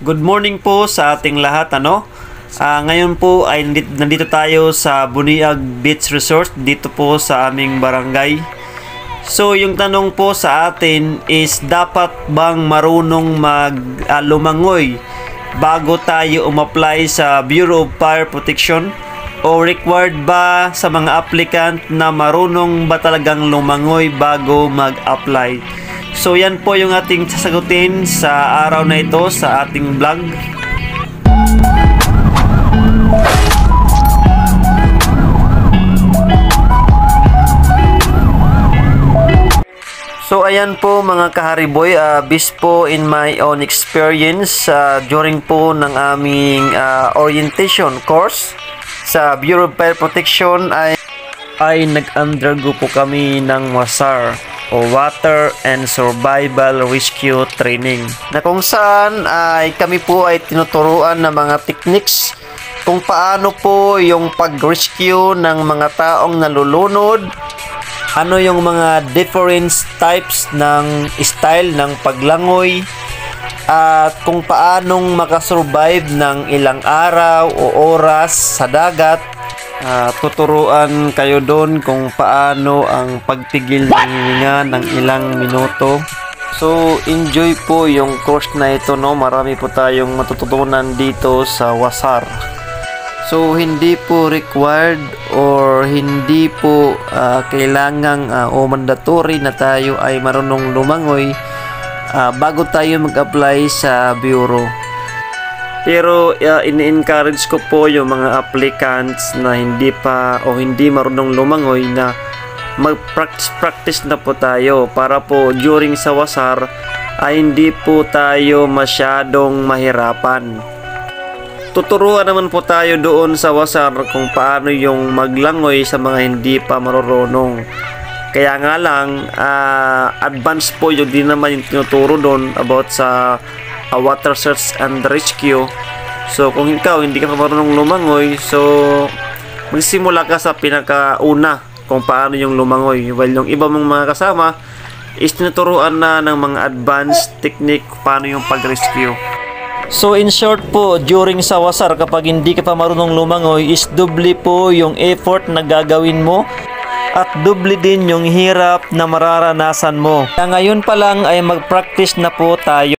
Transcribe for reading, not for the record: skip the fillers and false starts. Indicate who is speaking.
Speaker 1: Good morning po sa ating lahat, ano? Ngayon po ay nandito tayo sa Buniag Beach Resort dito po sa aming barangay. So yung tanong po sa atin is dapat bang marunong lumangoy bago tayo umapply sa Bureau of Fire Protection? O required ba sa mga applicant na marunong ba talagang lumangoy bago mag-apply? So yan po yung ating sasagutin sa araw na ito sa ating vlog. So ayan po mga kahariboy, based po in my own experience during po ng aming orientation course sa Bureau of Fire Protection ay nag-undergo po kami ng WASAR o Water and Survival Rescue Training, na kung saan ay kami po ay tinuturuan ng mga techniques kung paano po yung pag-rescue ng mga taong nalulunod, ano yung mga different types ng style ng paglangoy, at kung paanong makasurvive ng ilang araw o oras sa dagat. Tuturuan kayo doon kung paano ang pagpigil ng hininga ng ilang minuto. So enjoy po yung course na ito, no? Marami po tayong matututunan dito sa WASAR. So hindi po required or hindi po kailangang o mandatory na tayo ay marunong lumangoy bago tayo mag-apply sa bureau. Pero ini-encourage ko po yung mga applicants na hindi pa o hindi marunong lumangoy na mag-practice na po tayo para po during sa WASAR ay hindi po tayo masyadong mahirapan. Tuturuan naman po tayo doon sa WASAR kung paano yung maglangoy sa mga hindi pa marunong. Kaya nga lang, advance po yung di naman yung tinuturo doon about sa water search and rescue. So kung ikaw hindi ka marunong lumangoy, so magsimula ka sa pinakauna kung paano yung lumangoy, while yung iba mong mga kasama is tinuturuan na ng mga advanced technique paano yung pag-rescue. So in short po, during sa WASAR kapag hindi ka pa marunong lumangoy is doble po yung effort na gagawin mo at doble din yung hirap na mararanasan mo. Kaya ngayon pa lang ay mag-practice na po tayo.